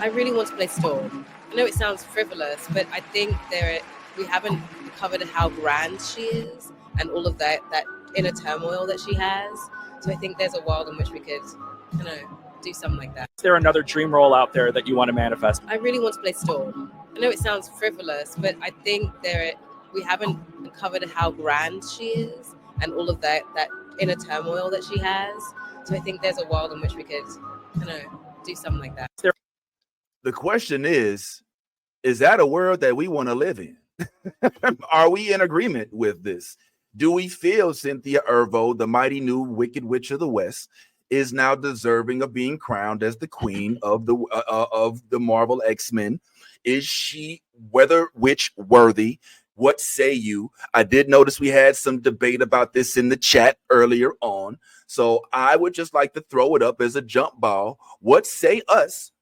I really want to play Storm. I know it sounds frivolous, but I think we haven't covered how grand she is and all of that inner turmoil that she has. So I think there's a world in which we could, do something like that. Is there another dream role out there that you want to manifest? I really want to play Storm. I know it sounds frivolous, but I think we haven't covered how grand she is and all of that inner turmoil that she has. So I think there's a world in which we could, do something like that. The question is that a world that we want to live in? Are we in agreement with this? Do we feel Cynthia Erivo, the mighty new Wicked Witch of the West, is now deserving of being crowned as the queen of the Marvel X-Men? Is she witch worthy? What say you? I did notice we had some debate about this in the chat earlier on. So I would just like to throw it up as a jump ball. What say us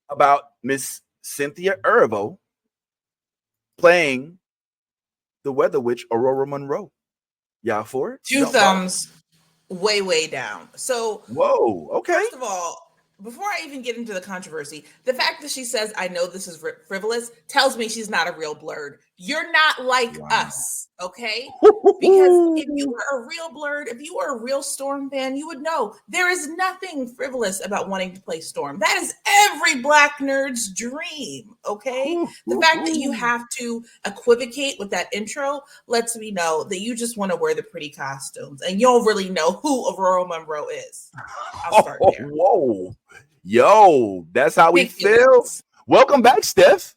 about Miss Cynthia Erivo playing the Weather Witch Aurora Monroe? Y'all for it? Two thumbs, way down. So, whoa, okay. First of all, before I even get into the controversy, the fact that she says, I know this is frivolous, tells me she's not a real blurred. You're not like us, okay? Because if you were a real blurred, if you were a real Storm fan, you would know there is nothing frivolous about wanting to play Storm. That is every Black nerd's dream, okay? The fact that you have to equivocate with that intro lets me know that you just want to wear the pretty costumes and you don't really know who Aurora Monroe is. I'll start there. Whoa. Yo, that's how we feel. Welcome back, Steph.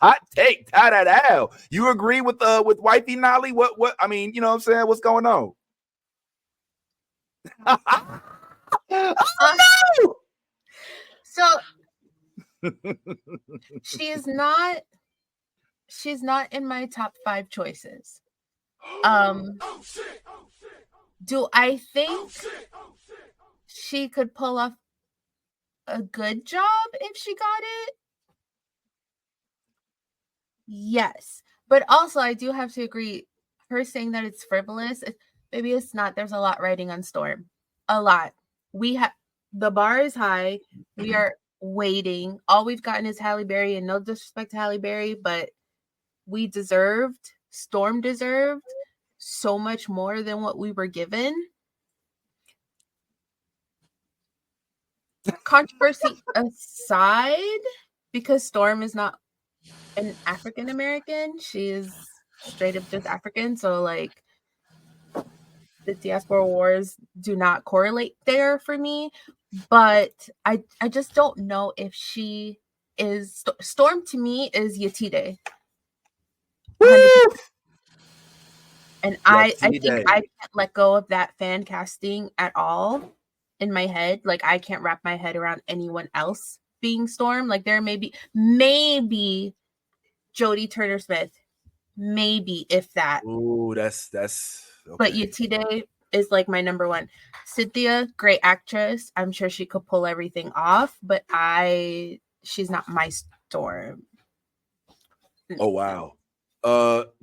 Hot take, tie that out. You agree with wifey Nolly? What I mean, you know what I'm saying? What's going on? So she's not in my top 5 choices. Do I think she could pull off a good job if she got it? Yes. But also I do have to agree, her saying that it's frivolous, maybe it's not. There's a lot riding on Storm. A lot. The bar is high. We are waiting. All we've gotten is Halle Berry, and no disrespect to Halle Berry, but Storm deserved so much more than what we were given. Controversy aside, because Storm is not an African American, she is straight up just African, so like the diaspora wars do not correlate there for me. But I just don't know if she is. Storm to me is Yetide. And I think I can't let go of that fan casting at all in my head. Like, I can't wrap my head around anyone else being Storm. Like, there maybe Jodie Turner-Smith, maybe, if that. Ooh, that's okay. But Yetide is like my number one. Cynthia, great actress. I'm sure she could pull everything off, but she's not my Storm. Oh wow.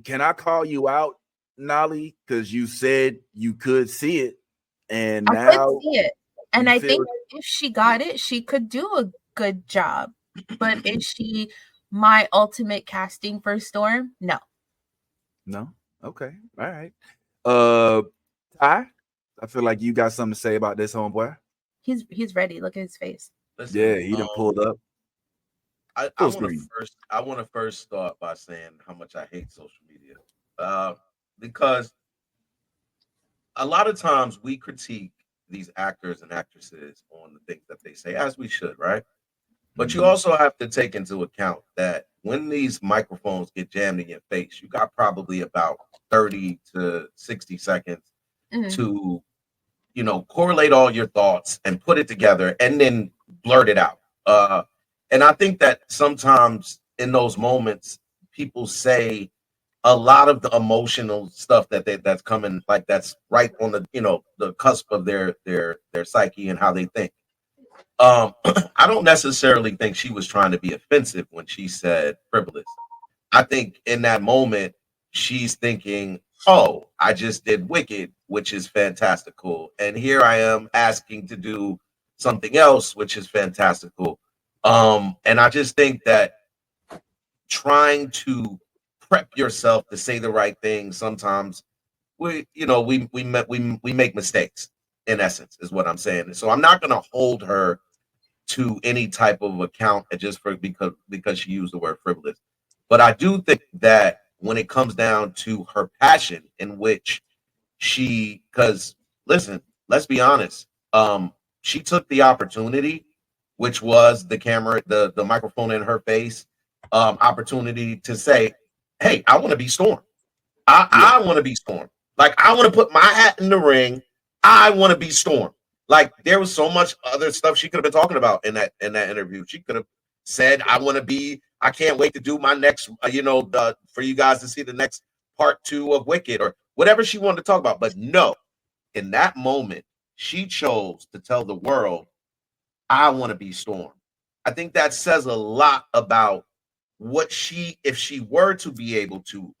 Can I call you out, Nolly? Because you said you could see it, and now I could see it. And I think if she got it, she could do a good job. But is she my ultimate casting for Storm? No. No? Okay. All right. Ty, I feel like you got something to say about this, homeboy. He's ready. Look at his face. Listen, yeah, he done pulled up. I want to first start by saying how much I hate social media, because a lot of times we critique these actors and actresses on the things that they say, as we should, right? But you also have to take into account that when these microphones get jammed in your face, you got probably about 30 to 60 seconds to, correlate all your thoughts and put it together and then blurt it out. And I think that sometimes in those moments, people say a lot of the emotional stuff that's coming, like that's right on the, the cusp of their psyche and how they think. I don't necessarily think she was trying to be offensive when she said frivolous. I think in that moment, she's thinking, oh, I just did Wicked, which is fantastical. And here I am asking to do something else, which is fantastical. And I just think that trying to prep yourself to say the right thing, sometimes we make mistakes, in essence, is what I'm saying. So I'm not going to hold her to any type of account just because she used the word frivolous. But I do think that when it comes down to her passion, in which because listen, let's be honest, she took the opportunity, which was the camera, the microphone in her face, opportunity to say, hey, I want to be Storm. I want to be Storm. Like, I want to put my hat in the ring. I want to be Storm. Like, there was so much other stuff she could have been talking about in that interview. She could have said, I can't wait to do my next, for you guys to see the next part 2 of Wicked, or whatever she wanted to talk about. But no, in that moment, she chose to tell the world, I want to be Storm. I think that says a lot about what if she were to be able to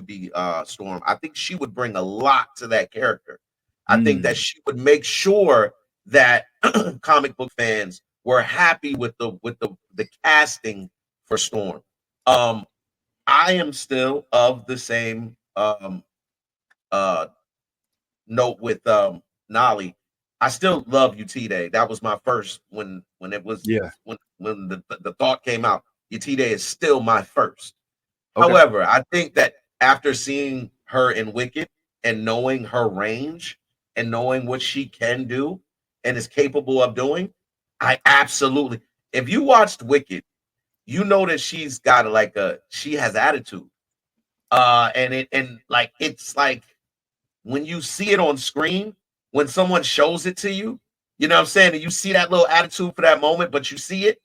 be Storm, I think she would bring a lot to that character. I think that she would make sure that comic book fans were happy with the casting for Storm. I am still of the same note with Nolly. I still love UT Day. That was my first when it was when the thought came out. UT Day is still my first. Okay. However, I think that after seeing her in Wicked and knowing her range and knowing what she can do and is capable of doing, I absolutely. If you watched Wicked, you know that she's got she has attitude. It's like when you see it on screen, when someone shows it to you, you know what I'm saying? And you see that little attitude for that moment, but you see it.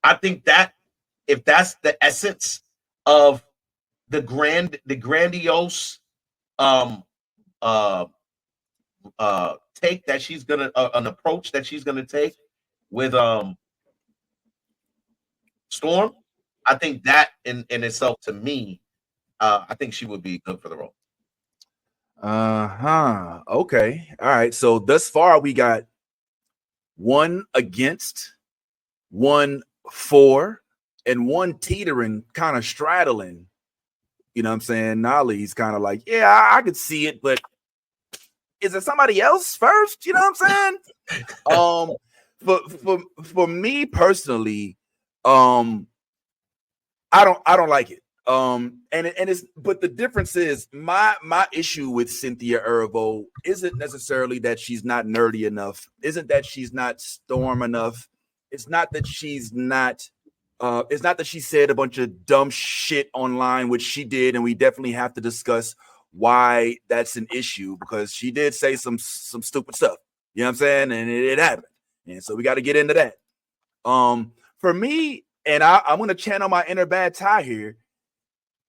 I think that if that's the essence of the grandiose take that she's gonna an approach that she's gonna take with Storm, I think that in itself, to me, I think she would be good for the role. Okay. All right. So thus far we got 1 against, 1 for, and 1 teetering, kind of straddling. You know what I'm saying? Nolly's kind of like, yeah, I could see it, but is it somebody else first? You know what I'm saying? For me personally, I don't like it. But the difference is my issue with Cynthia Erivo isn't necessarily that she's not nerdy enough, isn't that she's not Storm enough. It's not that she's not. It's not that she said a bunch of dumb shit online, which she did, and we definitely have to discuss why that's an issue, because she did say some stupid stuff. You know what I'm saying? And it happened, and so we got to get into that. For me, and I'm going to channel my inner bad tie here,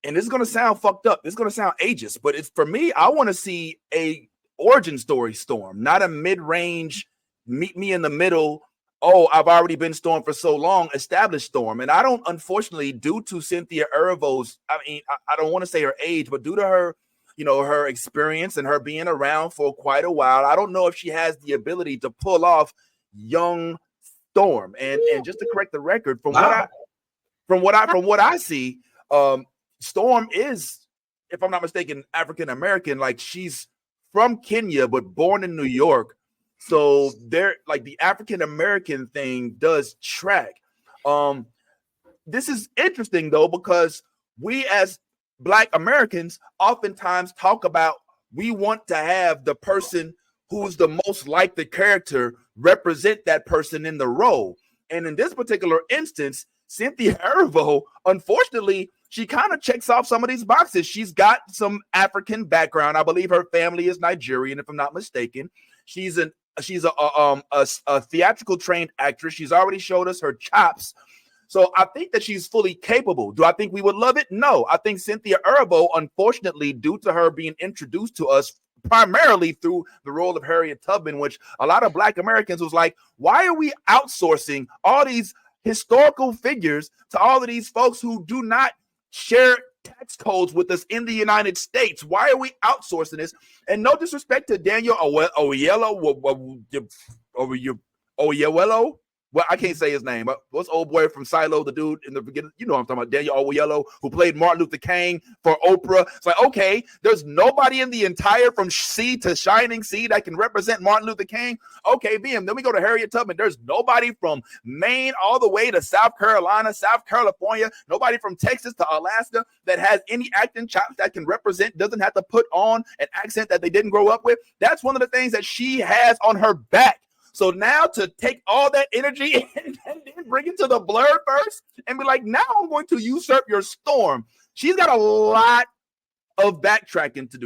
and this is going to sound fucked up. This is going to sound ageist, but it's for me. I want to see a origin story Storm, not a mid-range meet me in the middle. Oh, I've already been Storm for so long, established Storm. And I don't, unfortunately, due to Cynthia Erivo's, I don't want to say her age, but due to her, her experience and her being around for quite a while, I don't know if she has the ability to pull off young Storm. And just to correct the record, from what I see, Storm is, if I'm not mistaken, African American. Like, she's from Kenya, but born in New York. So they're like, the African American thing does track. This is interesting though, because we as Black Americans oftentimes talk about, we want to have the person who's the most like the character represent that person in the role. And in this particular instance, Cynthia Erivo, unfortunately, she kind of checks off some of these boxes. She's got some African background. I believe her family is Nigerian, if I'm not mistaken. She's a theatrical trained actress. She's already showed us her chops. So I think that she's fully capable. Do I think we would love it? No. I think Cynthia Erivo, unfortunately, due to her being introduced to us primarily through the role of Harriet Tubman, which a lot of Black Americans was like, why are we outsourcing all these historical figures to all of these folks who do not share tax codes with us in the United States? Why are we outsourcing this? And no disrespect to Daniel Oyelowo, Oyello. Well, I can't say his name. What's old boy from Silo, the dude in the beginning? You know what I'm talking about, Daniel Oyello, who played Martin Luther King for Oprah. It's like, okay, there's nobody in the entire from sea to shining sea that can represent Martin Luther King. Okay, BM. Then we go to Harriet Tubman. There's nobody from Maine all the way to South Carolina, South California, nobody from Texas to Alaska that has any acting chops that can represent, doesn't have to put on an accent that they didn't grow up with. That's one of the things that she has on her back. So now to take all that energy and then bring it to the Blurred first and be like, now I'm going to usurp your Storm. She's got a lot of backtracking to do.